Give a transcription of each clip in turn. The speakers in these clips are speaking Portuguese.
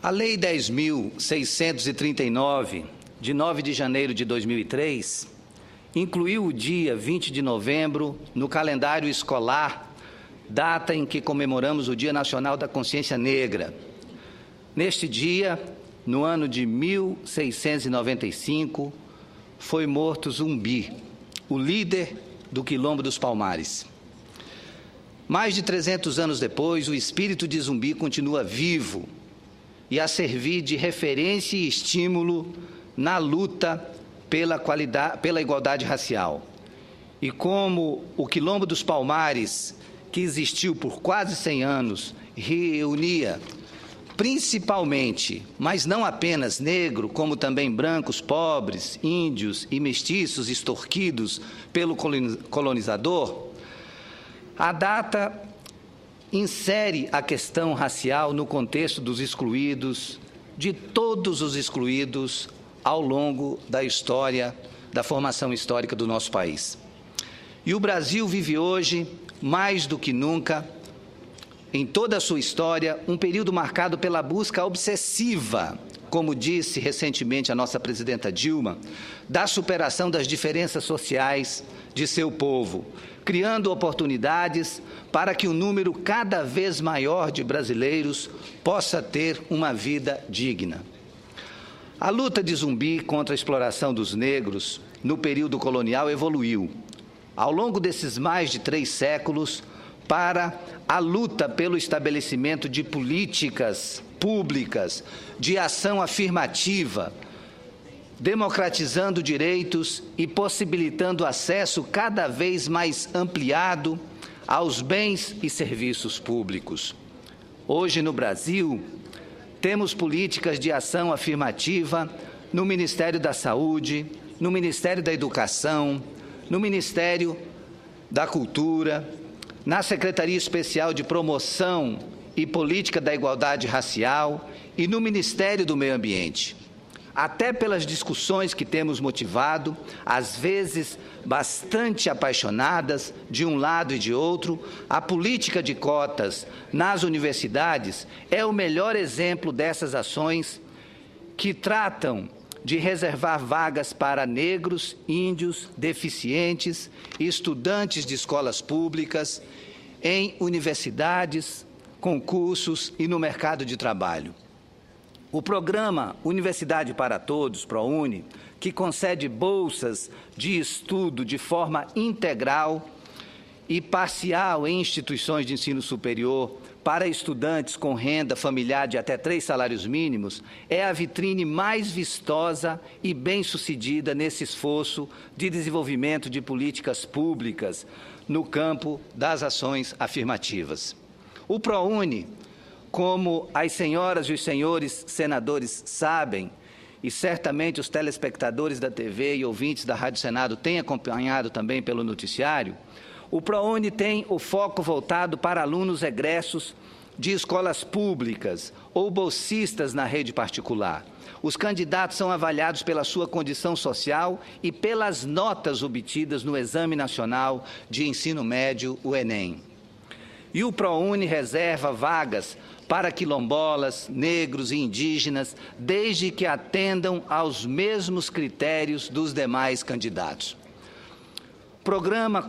A Lei 10.639, de 9 de janeiro de 2003, incluiu o dia 20 de novembro no calendário escolar, data em que comemoramos o Dia Nacional da Consciência Negra. Neste dia, no ano de 1695, foi morto Zumbi, o líder do Quilombo dos Palmares. Mais de 300 anos depois, o espírito de Zumbi continua vivo e a servir de referência e estímulo na luta pela igualdade racial. E como o Quilombo dos Palmares, que existiu por quase 100 anos, reunia principalmente, mas não apenas negro, como também brancos, pobres, índios e mestiços extorquidos pelo colonizador, a data insere a questão racial no contexto dos excluídos, de todos os excluídos ao longo da história, da formação histórica do nosso país. E o Brasil vive hoje, mais do que nunca, em toda a sua história, um período marcado pela busca obsessiva, como disse recentemente a nossa presidenta Dilma, da superação das diferenças sociais de seu povo, criando oportunidades para que um número cada vez maior de brasileiros possa ter uma vida digna. A luta de Zumbi contra a exploração dos negros no período colonial evoluiu, ao longo desses mais de 3 séculos, para a luta pelo estabelecimento de políticas públicas de ação afirmativa, democratizando direitos e possibilitando acesso cada vez mais ampliado aos bens e serviços públicos. Hoje, no Brasil, temos políticas de ação afirmativa no Ministério da Saúde, no Ministério da Educação, no Ministério da Cultura, na Secretaria Especial de Promoção e Política da Igualdade Racial e no Ministério do Meio Ambiente. Até pelas discussões que temos motivado, às vezes bastante apaixonadas, de um lado e de outro, a política de cotas nas universidades é o melhor exemplo dessas ações que tratam de reservar vagas para negros, índios, deficientes e estudantes de escolas públicas em universidades, concursos e no mercado de trabalho. O programa Universidade para Todos, ProUni, que concede bolsas de estudo de forma integral e parcial em instituições de ensino superior para estudantes com renda familiar de até 3 salários mínimos, é a vitrine mais vistosa e bem-sucedida nesse esforço de desenvolvimento de políticas públicas no campo das ações afirmativas. O ProUni, como as senhoras e os senhores senadores sabem, e certamente os telespectadores da TV e ouvintes da Rádio Senado têm acompanhado também pelo noticiário, o ProUni tem o foco voltado para alunos egressos de escolas públicas ou bolsistas na rede particular. Os candidatos são avaliados pela sua condição social e pelas notas obtidas no Exame Nacional de Ensino Médio, o Enem. E o ProUni reserva vagas para quilombolas, negros e indígenas, desde que atendam aos mesmos critérios dos demais candidatos. Programas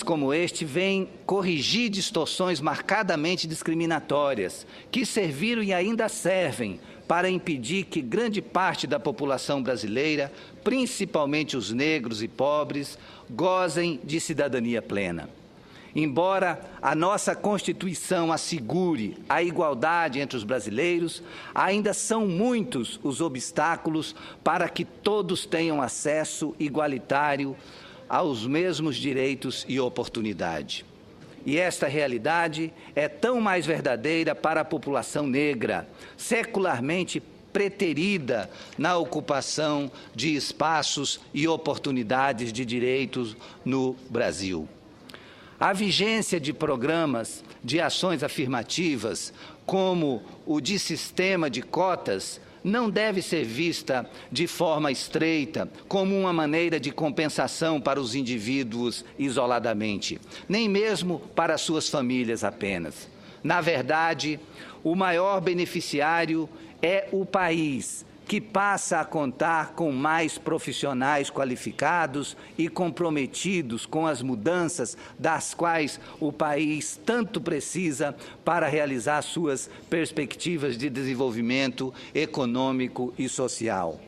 como este vêm corrigir distorções marcadamente discriminatórias, que serviram e ainda servem para impedir que grande parte da população brasileira, principalmente os negros e pobres, gozem de cidadania plena. Embora a nossa Constituição assegure a igualdade entre os brasileiros, ainda são muitos os obstáculos para que todos tenham acesso igualitário aos mesmos direitos e oportunidade. E esta realidade é tão mais verdadeira para a população negra, secularmente preterida na ocupação de espaços e oportunidades de direitos no Brasil. A vigência de programas de ações afirmativas, como o de sistema de cotas, não deve ser vista de forma estreita, como uma maneira de compensação para os indivíduos isoladamente, nem mesmo para suas famílias apenas. Na verdade, o maior beneficiário é o país, que passa a contar com mais profissionais qualificados e comprometidos com as mudanças das quais o país tanto precisa para realizar suas perspectivas de desenvolvimento econômico e social.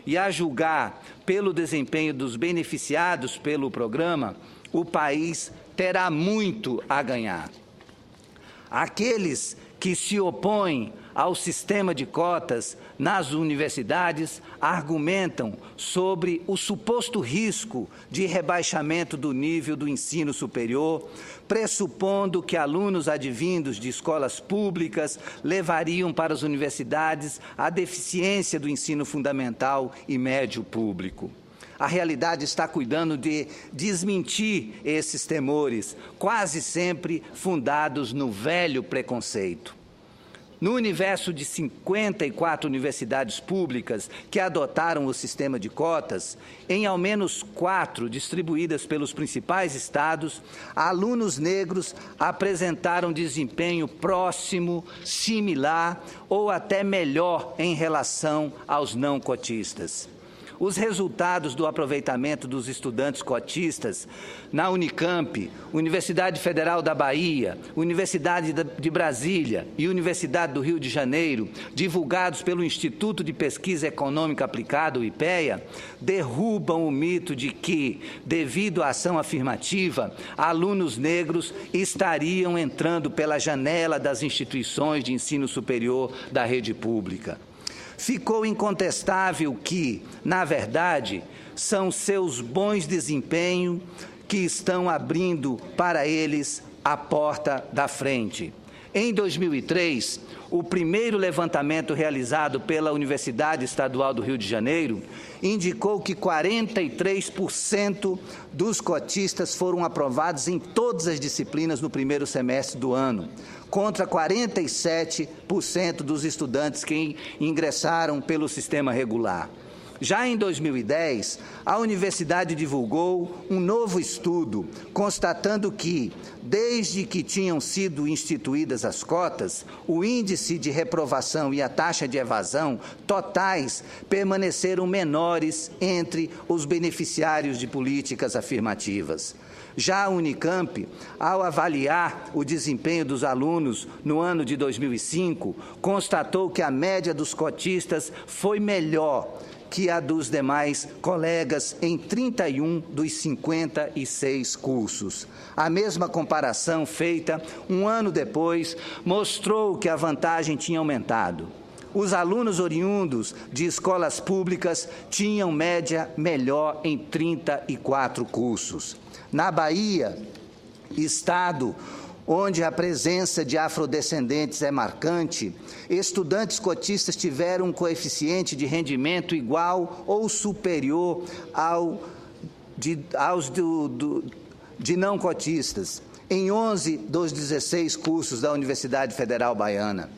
E a julgar pelo desempenho dos beneficiados pelo programa, o país terá muito a ganhar. Aqueles que se opõem ao sistema de cotas nas universidades argumentam sobre o suposto risco de rebaixamento do nível do ensino superior, pressupondo que alunos advindos de escolas públicas levariam para as universidades a deficiência do ensino fundamental e médio público. A realidade está cuidando de desmentir esses temores, quase sempre fundados no velho preconceito. No universo de 54 universidades públicas que adotaram o sistema de cotas, em ao menos 4 distribuídas pelos principais estados, alunos negros apresentaram desempenho próximo, similar ou até melhor em relação aos não cotistas. Os resultados do aproveitamento dos estudantes cotistas na Unicamp, Universidade Federal da Bahia, Universidade de Brasília e Universidade do Rio de Janeiro, divulgados pelo Instituto de Pesquisa Econômica Aplicada, o IPEA, derrubam o mito de que, devido à ação afirmativa, alunos negros estariam entrando pela janela das instituições de ensino superior da rede pública. Ficou incontestável que, na verdade, são seus bons desempenhos que estão abrindo para eles a porta da frente. Em 2003, o primeiro levantamento realizado pela Universidade Estadual do Rio de Janeiro indicou que 43% dos cotistas foram aprovados em todas as disciplinas no primeiro semestre do ano, contra 47% dos estudantes que ingressaram pelo sistema regular. Já em 2010, a universidade divulgou um novo estudo, constatando que, desde que tinham sido instituídas as cotas, o índice de reprovação e a taxa de evasão totais permaneceram menores entre os beneficiários de políticas afirmativas. Já a Unicamp, ao avaliar o desempenho dos alunos no ano de 2005, constatou que a média dos cotistas foi melhor que a dos demais colegas em 31 dos 56 cursos. A mesma comparação feita um ano depois mostrou que a vantagem tinha aumentado. Os alunos oriundos de escolas públicas tinham média melhor em 34 cursos. Na Bahia, estado onde a presença de afrodescendentes é marcante, estudantes cotistas tiveram um coeficiente de rendimento igual ou superior aos de não cotistas, em 11 dos 16 cursos da Universidade Federal Baiana.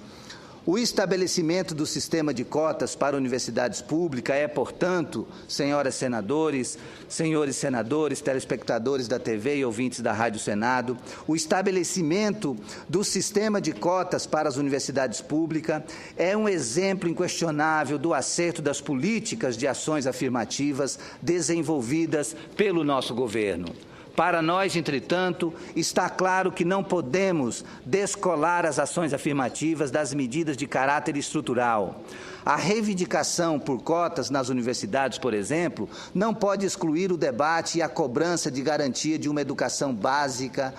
O estabelecimento do sistema de cotas para universidades públicas é, portanto, senhoras senadores, senhores senadores, telespectadores da TV e ouvintes da Rádio Senado, o estabelecimento do sistema de cotas para as universidades públicas é um exemplo inquestionável do acerto das políticas de ações afirmativas desenvolvidas pelo nosso governo. Para nós, entretanto, está claro que não podemos descolar as ações afirmativas das medidas de caráter estrutural. A reivindicação por cotas nas universidades, por exemplo, não pode excluir o debate e a cobrança de garantia de uma educação básica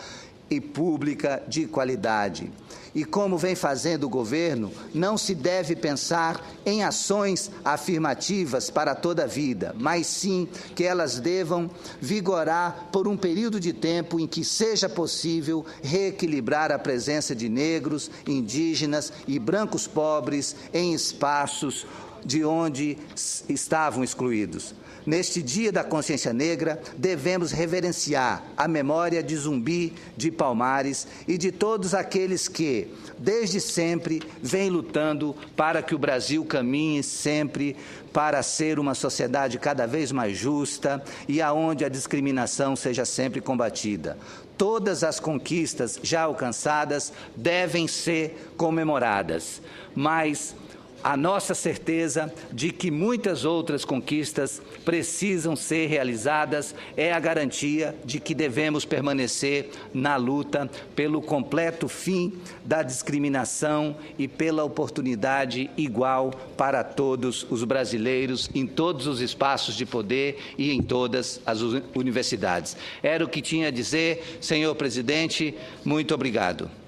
e pública de qualidade. E como vem fazendo o governo, não se deve pensar em ações afirmativas para toda a vida, mas sim que elas devam vigorar por um período de tempo em que seja possível reequilibrar a presença de negros, indígenas e brancos pobres em espaços de onde estavam excluídos. Neste Dia da Consciência Negra, devemos reverenciar a memória de Zumbi de Palmares e de todos aqueles que, desde sempre, vêm lutando para que o Brasil caminhe sempre para ser uma sociedade cada vez mais justa e aonde a discriminação seja sempre combatida. Todas as conquistas já alcançadas devem ser comemoradas, mas a nossa certeza de que muitas outras conquistas precisam ser realizadas é a garantia de que devemos permanecer na luta pelo completo fim da discriminação e pela oportunidade igual para todos os brasileiros em todos os espaços de poder e em todas as universidades. Era o que tinha a dizer, senhor presidente. Muito obrigado.